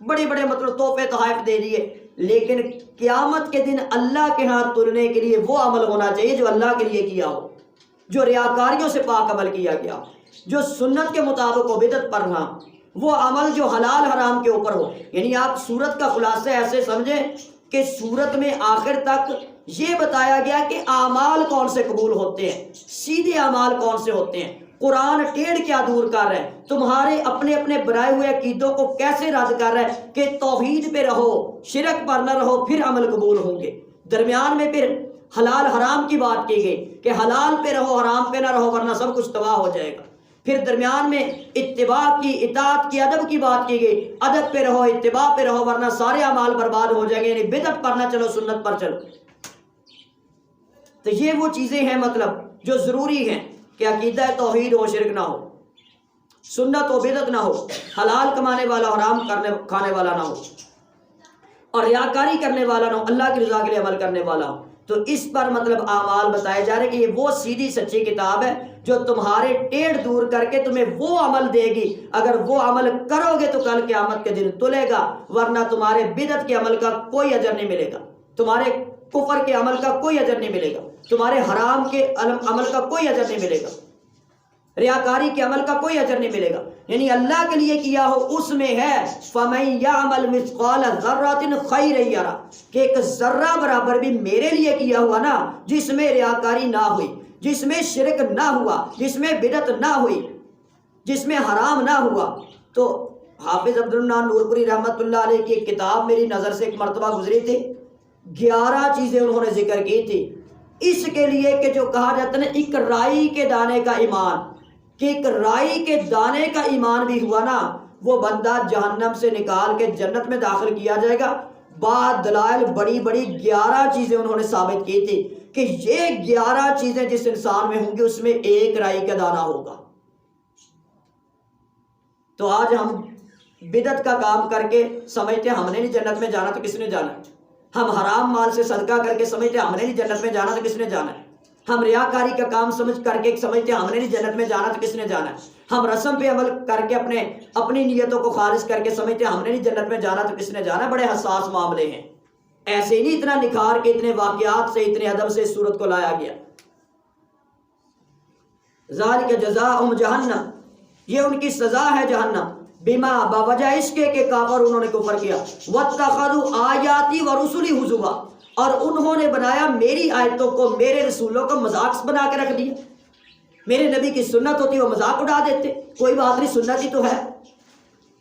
بڑے بڑے مطلب تحفے تحائف دے دیے، لیکن قیامت کے دن اللہ کے ہاں تلنے کے لیے وہ عمل ہونا چاہیے جو اللہ کے لیے کیا ہو، جو ریاکاریوں سے پاک عمل کیا گیا ہو، جو سنت کے مطابق ہو، بدعت پر نہ، وہ عمل جو حلال حرام کے اوپر ہو۔ یعنی آپ سورت کا خلاصہ ایسے سمجھیں کہ سورت میں آخر تک یہ بتایا گیا کہ اعمال کون سے قبول ہوتے ہیں، سیدھے اعمال کون سے ہوتے ہیں، قرآن ٹیڑھ کیا دور کر رہا ہے، تمہارے اپنے اپنے بنائے ہوئے عقیدوں کو کیسے رد کر رہا ہے کہ توحید پہ رہو، شرک پر نہ رہو، پھر عمل قبول ہوں گے۔ درمیان میں پھر حلال حرام کی بات کی گئی کہ حلال پہ رہو، حرام پہ نہ رہو ورنہ سب کچھ تباہ ہو جائے گا۔ پھر درمیان میں اتباع کی، اطاعت کی، ادب کی بات کی گئی، ادب پہ رہو، اتباع پہ رہو ورنہ سارے اعمال برباد ہو جائیں گے، یعنی بدعت پر نہ چلو، سنت پر چلو۔ تو یہ وہ چیزیں ہیں مطلب جو ضروری ہیں کہ عقیدہ توحید ہو، شرک نہ ہو، سنت و بدعت نہ ہو، حلال کمانے والا حرام کھانے والا نہ ہو، اور ریاکاری کرنے والا نہ ہو، اللہ کی رضا کے لیے عمل کرنے والا ہو۔ تو اس پر مطلب اعمال بتائے جا رہے ہیں کہ یہ وہ سیدھی سچی کتاب ہے جو تمہارے ٹیڑھ دور کر کے تمہیں وہ عمل دے گی، اگر وہ عمل کرو گے تو کل قیامت کے دن تلے گا، ورنہ تمہارے بدعت کے عمل کا کوئی اجر نہیں ملے گا، تمہارے کفر کے عمل کا کوئی اجر نہیں ملے گا، تمہارے حرام کے عمل کا کوئی اجر نہیں ملے گا، ریاکاری کے عمل کا کوئی اجر نہیں ملے گا۔ یعنی اللہ کے لیے کیا ہو اس میں ہے فَمَن يَعْمَلْ مِثْقَالَ ذَرَّةٍ خَيْرًا يَرَهُ، کہ ایک ذرہ برابر بھی میرے لیے کیا ہوا نا، جس میں ریاکاری نہ ہوئی، جس میں شرک نہ ہوا، جس میں بدعت نہ ہوئی، جس میں حرام نہ ہوا۔ تو حافظ عبدالمنان نورپوری رحمۃ اللہ علیہ کی ایک کتاب میری نظر سے ایک مرتبہ گزری تھی، 11 چیزیں انہوں نے ذکر کی تھی اس کے لیے کہ جو کہا جاتا ہے نا ایک رائی کے دانے کا ایمان، کہ ایک رائی کے دانے کا ایمان بھی ہوا نا، وہ بندہ جہنم سے نکال کے جنت میں داخل کیا جائے گا۔ بعد دلائل بڑی بڑی 11 چیزیں انہوں نے ثابت کی تھی کہ یہ 11 چیزیں جس انسان میں ہوں گی اس میں ایک رائی کا دانہ ہوگا۔ تو آج ہم بدعت کا کام کر کے سمجھتے ہم نے نہیں جنت میں جانا تو کس نے جانا ہے، ہم حرام مال سے صدقہ کر کے سمجھتے ہم نے نہیں جنت میں جانا تو کس نے جانا ہے، ہم ریاکاری کا کام سمجھ کر کے سمجھتے ہم نے نہیں جنت میں جانا تو کس نے جانا ہے، ہم رسم پہ عمل کر کے اپنی نیتوں کو خالص کر کے سمجھتے ہم نے نہیں جنت میں جانا تو کس نے جانا ہے۔ بڑے حساس معاملے ہیں، ایسے ہی نہیں اتنا نکھار کے اتنے واقعات سے اتنے ادب سے اس صورت کو لایا گیا۔ ذالک جزاؤہم جہنم، یہ ان کی سزا ہے جہنم، بما بوجہ اس کے کافر انہوں نے کفر کیا، واتخذوا آیاتی ورسلی ہزوا، اور انہوں نے بنایا میری آیتوں کو، میرے رسولوں کو مذاق بنا کے رکھ دیا۔ میرے نبی کی سنت ہوتی وہ مذاق اڑا دیتے، کوئی بات نہیں سنت ہی تو ہے۔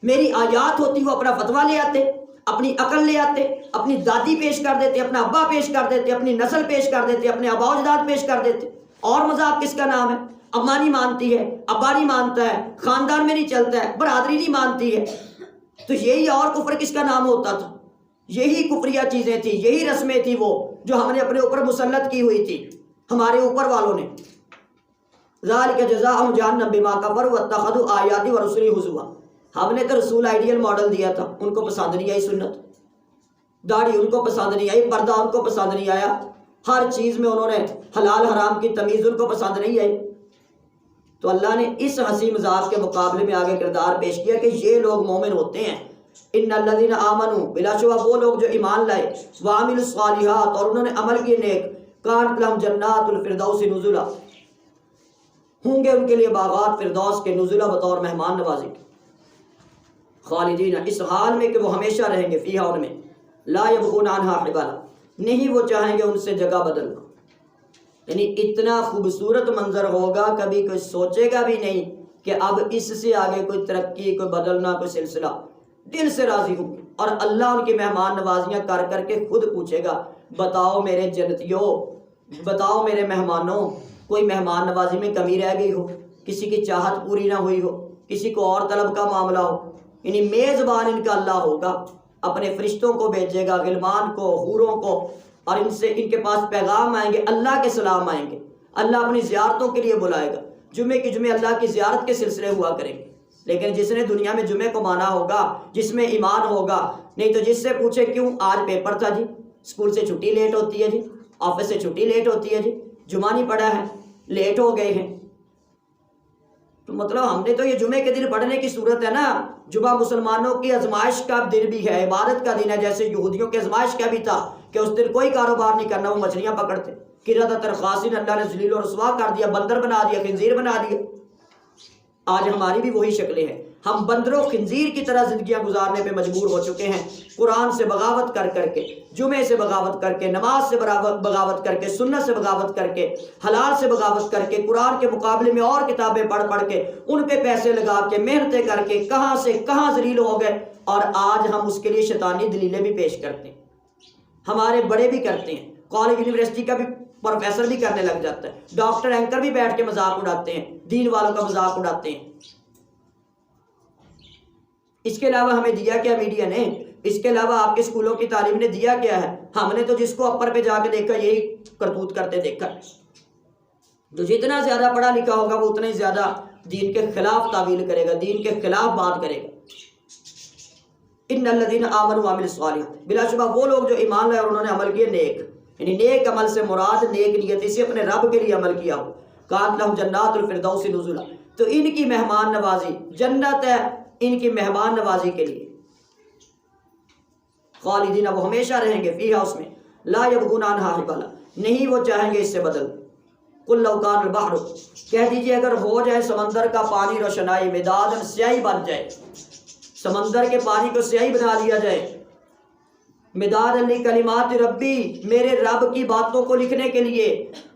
میری آیات ہوتی وہ اپنا فتویٰ لے آتے، اپنی عقل لے آتے، اپنی دادی پیش کر دیتے، اپنا ابا پیش کر دیتے، اپنی نسل پیش کر دیتے، اپنے آبا و اجداد پیش کر دیتے۔ اور مذاق کس کا نام ہے؟ اماں نہیں مانتی ہے، ابا نہیں مانتا ہے، خاندان میں نہیں چلتا ہے، برادری نہیں مانتی ہے، تو یہی اور کفر کس کا نام ہوتا تھا؟ یہی کفریہ چیزیں تھیں، یہی رسمیں تھیں وہ جو ہم نے اپنے اوپر مسلط کی ہوئی تھی ہمارے اوپر والوں نے۔ ذالک جزاؤہم جہنم بما کفروا واتخذوا آیاتی ورسلی ہزوا، ہم نے تو رسول آئیڈیل ماڈل دیا تھا، ان کو پسند نہیں آئی سنت، داڑھی ان کو پسند نہیں آئی، پردہ ان کو پسند نہیں آیا، ہر چیز میں انہوں نے حلال حرام کی تمیز ان کو پسند نہیں آئی۔ تو اللہ نے اس ہنسی مذاق کے مقابلے میں آگے کردار پیش کیا کہ یہ لوگ مومن ہوتے ہیں۔ ان الذین آمنوا، بلا شبہ وہ لوگ جو ایمان لائے، وعملوا الصالحات، اور انہوں نے عمل کیے نیک، کانت لہم جنات الفردوس نزلا، ہوں گے ان کے لیے باغات فردوس کے نزلا بطور مہمان نوازی کے، خالدین اس حال میں کہ وہ ہمیشہ رہیں گے، فیہا ان میں، لا یبغون عنہا حولا، نہیں وہ چاہیں گے ان سے جگہ بدلنا۔ یعنی اتنا خوبصورت منظر ہوگا کبھی کوئی سوچے گا بھی نہیں کہ اب اس سے آگے کوئی ترقی، کوئی بدلنا، کوئی سلسلہ، دل سے راضی ہوں گے۔ اور اللہ ان کی مہمان نوازیاں کر کر کے خود پوچھے گا، بتاؤ میرے جنتیوں، بتاؤ میرے مہمانوں، کوئی مہمان نوازی میں کمی رہ گئی ہو، کسی کی چاہت پوری نہ ہوئی ہو، کسی کو اور طلب کا معاملہ ہو؟ یعنی میزبان ان کا اللہ ہوگا، اپنے فرشتوں کو بھیجے گا، غلمان کو، حوروں کو، اور ان سے ان کے پاس پیغام آئیں گے، اللہ کے سلام آئیں گے، اللہ اپنی زیارتوں کے لیے بلائے گا، جمعے کی جمعے اللہ کی زیارت کے سلسلے ہوا کریں گے۔ لیکن جس نے دنیا میں جمعے کو مانا ہوگا، جس میں ایمان ہوگا، نہیں تو جس سے پوچھے کیوں آج پیپر تھا جی، اسکول سے چھٹی لیٹ ہوتی ہے جی، آفس سے چھٹی لیٹ ہوتی ہے جی، جمعہ نہیں پڑھا ہے، لیٹ ہو گئے ہیں، تو مطلب ہم نے تو یہ جمعے کے دن پڑھنے کی صورت ہے نا، جمعہ مسلمانوں کی آزمائش کا دن بھی ہے، عبادت کا دن ہے، جیسے یہودیوں کی آزمائش کا بھی تھا کہ اس دن کوئی کاروبار نہیں کرنا، وہ مچھلیاں پکڑتے، قردۃ خاسئین، اللہ نے ذلیل و رسوا کر دیا، بندر بنا دیا، خنزیر بنا دیا۔ آج ہماری بھی وہی شکلیں ہیں، ہم بندروں خنزیر کی طرح زندگیاں گزارنے پہ مجبور ہو چکے ہیں، قرآن سے بغاوت کر کر کے، جمعے سے بغاوت کر کے، نماز سے بغاوت کر کے، سنت سے بغاوت کر کے، حلال سے بغاوت کر کے، قرآن کے مقابلے میں اور کتابیں پڑھ پڑھ کے، ان پہ پیسے لگا کے، محنتیں کر کے کہاں سے کہاں ذلیل ہو گئے، اور آج ہم اس کے لیے شیطانی دلیلیں بھی پیش کرتے ہیں، ہمارے بڑے بھی کرتے ہیں، کالج یونیورسٹی کا بھی پروفیسر بھی کرنے لگ جاتا ہے، ڈاکٹر اینکر بھی بیٹھ کے مذاق اڑاتے ہیں، دین والوں کا مذاق اڑاتے ہیں۔ اس کے علاوہ ہمیں دیا کیا میڈیا نے؟ اس کے علاوہ آپ کے اسکولوں کی تعلیم نے دیا کیا ہے؟ ہم نے تو جس کو اپر پہ جا کے دیکھا یہی کرتوت کرتے دیکھا۔ جو جتنا زیادہ پڑھا لکھا ہوگا وہ اتنا ہی زیادہ دین کے خلاف تعویل کرے گا، دین کے خلاف بات کرے گا۔ ان الذین آمنوا وعملوا الصالحات، بلا شبہ وہ لوگ جو ایمان لائے اور انہوں نے عمل کیے نیک، یعنی نیک عمل سے مراد نیک نیت سے اپنے رب کے لیے عمل کیا ہو، کانت لہم جنات الفردوس نزلا، تو ان کی مہمان نوازی، جنت ہے ان کی مہمان نوازی کے لیے، خالدین، وہ ہمیشہ رہیں گے، فیہا اس میں، لا یبغون عنہا حولا، نہیں وہ چاہیں گے اس سے بدل۔ قل لو کان البحر، کہہ دیجئے اگر ہو جائے سمندر کا پانی روشنائی، مدادن سیاہی بن جائے، سمندر کے پانی کو سیاہی بنا لیا جائے، مداد لکلمات ربی، میرے رب کی باتوں کو لکھنے کے لیے،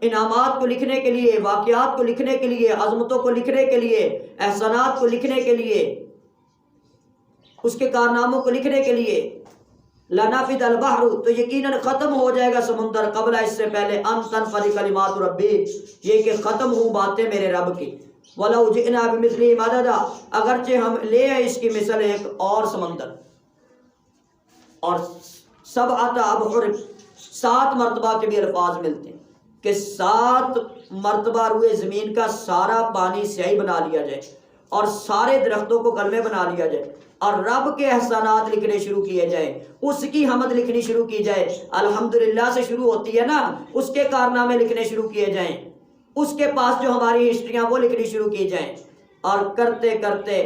انعامات کو لکھنے کے لیے، واقعات کو لکھنے کے لیے، عظمتوں کو لکھنے کے لیے، احسانات کو لکھنے کے لیے، اس کے کارناموں کو لکھنے کے لیے، لنفد البحر، تو یقیناً ختم ہو جائے گا سمندر، قبل اس سے پہلے ان تنفد کلمات ربی، یہ کہ ختم ہوں باتیں میرے رب کی، ولو جئنا بمثلہ مددا، اگرچہ ہم لے آئے اس کی مثل ایک اور سمندر، اور سبعۃ ابحر، 7 مرتبہ کے بھی الفاظ ملتے ہیں کہ 7 مرتبہ روئے زمین کا سارا پانی سیاہی بنا لیا جائے، اور سارے درختوں کو کلمے بنا لیا جائے، اور رب کے احسانات لکھنے شروع کیے جائیں، اس کی حمد لکھنی شروع کی جائے، الحمدللہ سے شروع ہوتی ہے نا، اس کے کارنامے لکھنے شروع کیے جائیں، اس کے پاس جو ہماری ہسٹریاں وہ لکھنی شروع کی جائیں، اور کرتے کرتے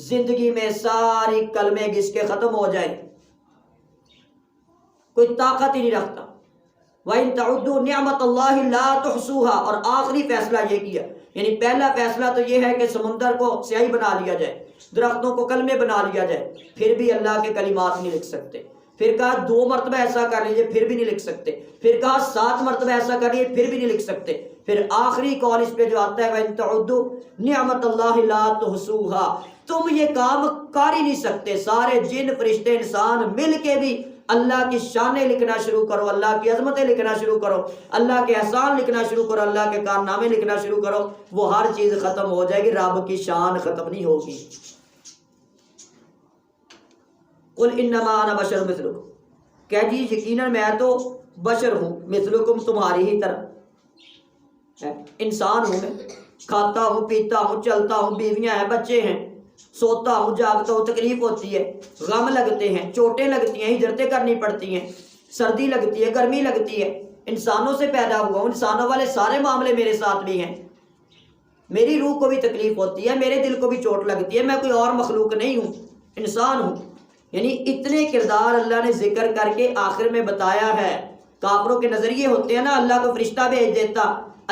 زندگی میں ساری کلمے گھس کے ختم ہو جائیں، کوئی طاقت ہی نہیں رکھتا۔ وَإِن تَعُدُّوا نِعْمَةَ اللَّهِ لَا تُحْصُوهَا، اور آخری فیصلہ یہ کیا، یعنی پہلا فیصلہ تو یہ ہے کہ سمندر کو سیاہی بنا لیا جائے، درختوں کو کلمے بنا لیا جائے، پھر بھی اللہ کے کلمات نہیں لکھ سکتے، پھر کہا 2 مرتبہ ایسا کر لیجئے، پھر بھی نہیں لکھ سکتے، پھر کہا 7 مرتبہ ایسا کر لیجئے، پھر بھی نہیں لکھ سکتے، پھر آخری قول اس پہ جو آتا ہے وَإِن تَعُدُّوا نِعْمَةَ اللَّهِ لَا تُحْصُوهَا، تم یہ کام کر ہی نہیں سکتے، سارے جن فرشتے انسان مل کے بھی اللہ کی شانیں لکھنا شروع کرو، اللہ کی عظمتیں لکھنا شروع کرو، اللہ کے احسان لکھنا شروع کرو، اللہ کے کارنامے لکھنا شروع کرو، وہ ہر چیز ختم ہو جائے گی، رب کی شان ختم نہیں ہوگی۔ قل انما انا بشر مثلکم، کہہ دیجیے یقیناً میں تو بشر ہوں، مثلکم تمہاری ہی طرح، انسان ہوں، میں کھاتا ہوں، پیتا ہوں، چلتا ہوں، بیویاں ہیں، بچے ہیں، سوتا ہوں، جاگتا ہوں، تکلیف ہوتی ہے، غم لگتے ہیں، چوٹیں لگتی ہیں، ہجرتیں کرنی پڑتی ہیں، سردی لگتی ہے، گرمی لگتی ہے، انسانوں سے پیدا ہوا ہوں، انسانوں والے سارے معاملے میرے ساتھ بھی ہیں، میری روح کو بھی تکلیف ہوتی ہے، میرے دل کو بھی چوٹ لگتی ہے، میں کوئی اور مخلوق نہیں ہوں، انسان ہوں۔ یعنی اتنے کردار اللہ نے ذکر کر کے آخر میں بتایا ہے۔ کافروں کے نظریے ہوتے ہیں نا، اللہ کو فرشتہ بھیج دیتا،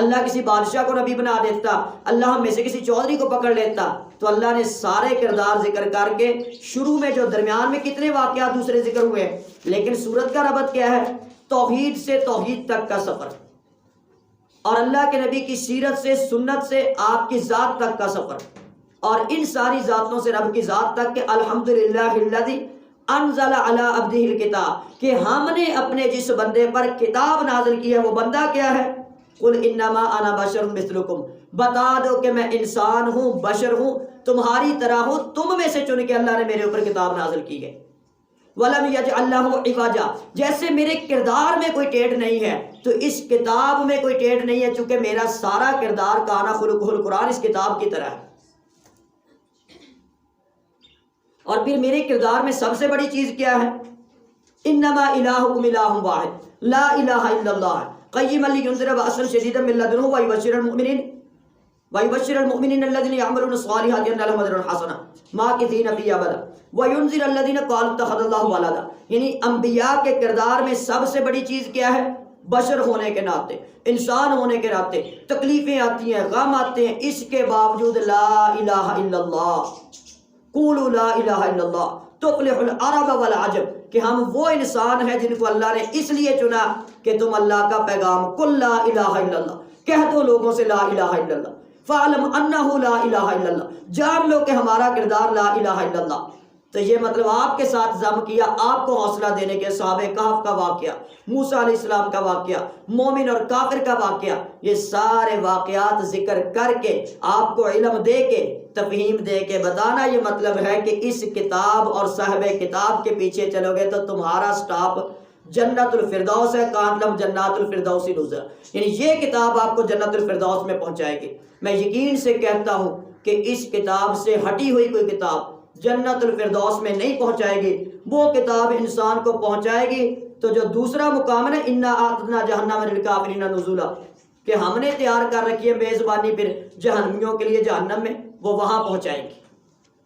اللہ کسی بادشاہ کو نبی بنا دیتا، اللہ ہم میں سے کسی چودھری کو پکڑ لیتا، تو اللہ نے سارے کردار ذکر کر کے شروع میں جو درمیان میں کتنے واقعات دوسرے ذکر ہوئے، لیکن سورت کا ربط کیا ہے؟ توحید سے توحید تک کا سفر، اور اللہ کے نبی کی سیرت سے، سنت سے آپ کی ذات تک کا سفر، اور ان ساری ذاتوں سے رب کی ذات تک کہ الحمدللہ الذی انزل علی عبدہ الکتاب، کہ ہم نے اپنے جس بندے پر کتاب نازل کی ہے وہ بندہ کیا ہے؟ قل انما انا بشر مثلکم، بتا دو کہ میں انسان ہوں، بشر ہوں، تمہاری طرح ہوں، تم میں سے چن کے اللہ نے میرے اوپر کتاب نازل کی ہے۔ وَلَمْ يَجْعَلْ لَهُ عِوَجًا، جیسے میرے کردار میں کوئی ٹیڑھ نہیں ہے تو اس کتاب میں کوئی ٹیڑھ نہیں ہے، چونکہ میرا سارا کردار کانا خلقہ القرآن اس کتاب کی طرح ہے۔ اور پھر میرے کردار میں سب سے بڑی چیز کیا ہے؟ انما الہکم الہ واحد لا الہ الا اللہ قیما لینذر بأسا شدیدا من لدنہ ویبشر المؤمنین، وَيُبَشِّرُ الْمُؤْمِنِينَ الَّذِينَ يَعْمَلُونَ الصَّالِحَاتِ أَنَّ لَهُمْ أَجْرًا حَسَنًا مَاكِثِينَ فِيهِ أَبَدًا وَيُنذِرُ الَّذِينَ قَالُوا اتَّخَذَ اللَّهُ وَلَدًا. یعنی انبیاء کے کردار میں سب سے بڑی چیز کیا ہے؟ بشر ہونے کے ناطے، انسان ہونے کے ناطے تکلیفیں آتی ہیں، غم آتے ہیں، اس کے باوجود لا الہ الا اللہ، قولوا لا الہ الا اللہ تفلح العرب والعجم، کہ ہم وہ انسان ہیں جن کو اللہ نے اس لیے چنا کہ تم اللہ کا پیغام قل لا الہ الا اللہ، کہہ دو لوگوں سے لا الہ الا اللہ، فعلم انہ لا الہ الا اللہ، جان لو کہ ہمارا کردار لا الہ الا اللہ. تو یہ مطلب آپ کے ساتھ ضم کیا، آپ کو حوصلہ دینے کے صحابہ کہف کا واقعہ، موسیٰ علیہ السلام کا واقعہ، مومن اور کافر کا واقعہ، یہ سارے واقعات ذکر کر کے آپ کو علم دے کے تفہیم دے کے بتانا یہ مطلب ہے کہ اس کتاب اور صاحب کتاب کے پیچھے چلو گے تو تمہارا سٹاپ جنت الفردوس ہے، کانٹلم جنات الفردوس نزل، یعنی یہ کتاب آپ کو جنت الفردوس میں پہنچائے گی. میں یقین سے کہتا ہوں کہ اس کتاب سے ہٹی ہوئی کوئی کتاب جنت الفردوس میں نہیں پہنچائے گی، وہ کتاب انسان کو پہنچائے گی. تو جو دوسرا مقام ہے نا انا اعتدنا جہنم للکافرین نزلا، کہ ہم نے تیار کر رکھی ہے میزبانی پھر جہنمیوں کے لیے جہنم میں، وہ وہاں پہنچائے گی.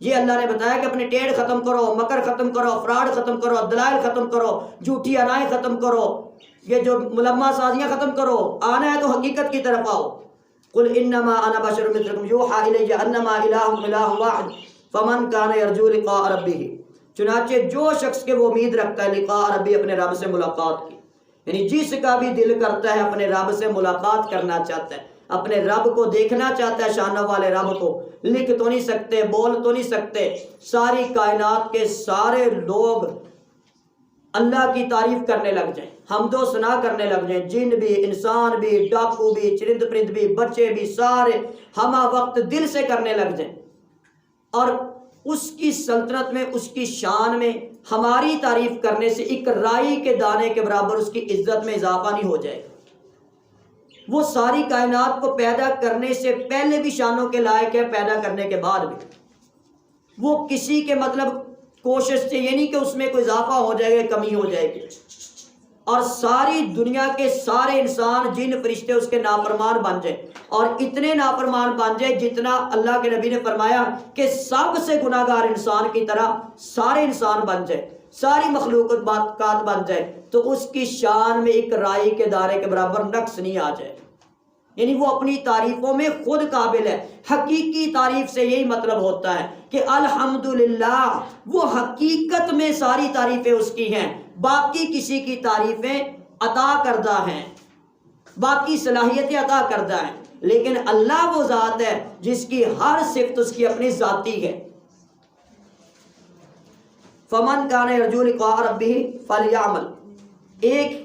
یہ اللہ نے بتایا کہ اپنے ٹیڑھ ختم کرو، مکر ختم کرو، فراڈ ختم کرو، دلائل ختم کرو، جھوٹی ادائیں ختم کرو، یہ جو ملمہ سازیاں ختم کرو، آنا ہے تو حقیقت کی طرف آؤ. قل انما انا بشر مثلکم یوحی الی انما الہکم الہ واحد فمن کان یرجو لقاء ربہ. چنانچہ جو شخص کے وہ امید رکھتا ہے لقاء ربی، اپنے رب سے ملاقات کی، یعنی جس کا بھی دل کرتا ہے اپنے رب سے ملاقات کرنا چاہتا ہے، اپنے رب کو دیکھنا چاہتا ہے، شانہ والے رب کو، لکھ تو نہیں سکتے، بول تو نہیں سکتے، ساری کائنات کے سارے لوگ اللہ کی تعریف کرنے لگ جائیں، حمد و ثنا کرنے لگ جائیں، جن بھی، انسان بھی، ڈاکو بھی، چرند پرند بھی، بچے بھی، سارے ہمہ وقت دل سے کرنے لگ جائیں، اور اس کی سلطنت میں، اس کی شان میں ہماری تعریف کرنے سے ایک رائی کے دانے کے برابر اس کی عزت میں اضافہ نہیں ہو جائے گا. وہ ساری کائنات کو پیدا کرنے سے پہلے بھی شانوں کے لائق ہے، پیدا کرنے کے بعد بھی. وہ کسی کے مطلب کوشش سے یہ نہیں کہ اس میں کوئی اضافہ ہو جائے گا، کمی ہو جائے گی. اور ساری دنیا کے سارے انسان، جن فرشتے اس کے نافرمان بن جائیں، اور اتنے نافرمان بن جائے جتنا اللہ کے نبی نے فرمایا کہ سب سے گناہ گار انسان کی طرح سارے انسان بن جائے، ساری مخلوقات بن جائے، تو اس کی شان میں ایک رائی کے دانے کے برابر نقص نہیں آ جائے. یعنی وہ اپنی تعریفوں میں خود قابل ہے. حقیقی تعریف سے یہی مطلب ہوتا ہے کہ الحمدللہ، وہ حقیقت میں ساری تعریفیں اس کی ہیں، باقی کسی کی تعریفیں عطا کردہ ہیں، باقی صلاحیتیں عطا کردہ ہیں، لیکن اللہ وہ ذات ہے جس کی ہر صفت اس کی اپنی ذاتی ہے. فمن کان یرجو لقاء ربہ فلیعمل، ایک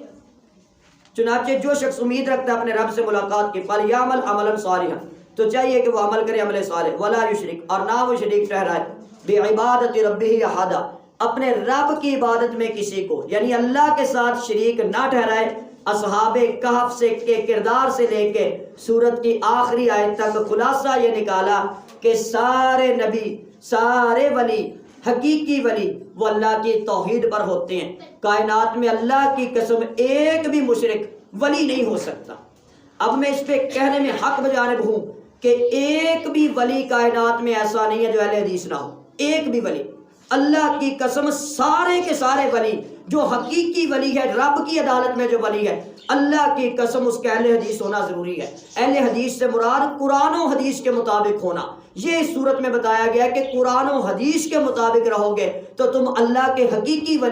چنانچہ جو شخص امید رکھتا ہے اپنے رب سے ملاقات کی، فلیعمل عملا صالحا، تو چاہیے کہ وہ عمل کرے عمل صالح، ولا یشرک، اور نہ وہ شریک ٹھہرائے، بعبادت ربہ احدا، اپنے رب کی عبادت میں کسی کو، یعنی اللہ کے ساتھ شریک نہ ٹھہرائے. اصحاب کہف سے کے کردار سے لے کے سورت کی آخری آیت تک خلاصہ یہ نکالا کہ سارے نبی، سارے ولی، حقیقی ولی وہ اللہ کی توحید پر ہوتے ہیں. کائنات میں اللہ کی قسم ایک بھی مشرک ولی نہیں ہو سکتا. اب میں اس پہ کہنے میں حق بجانب ہوں کہ ایک بھی ولی کائنات میں ایسا نہیں ہے جو اہل حدیث نہ ہو، ایک بھی ولی. اللہ کی قسم سارے کے سارے ولی، جو حقیقی ولی ہے، رب کی عدالت میں جو ولی ہے، اللہ کی قسم اس کا اہل حدیث ہونا ضروری ہے. اہل حدیث سے مراد قرآن و حدیث کے مطابق ہونا. یہ اس صورت میں بتایا گیا کہ قرآن و حدیث کے مطابق رہو گے تو تم اللہ کے حقیقی ولی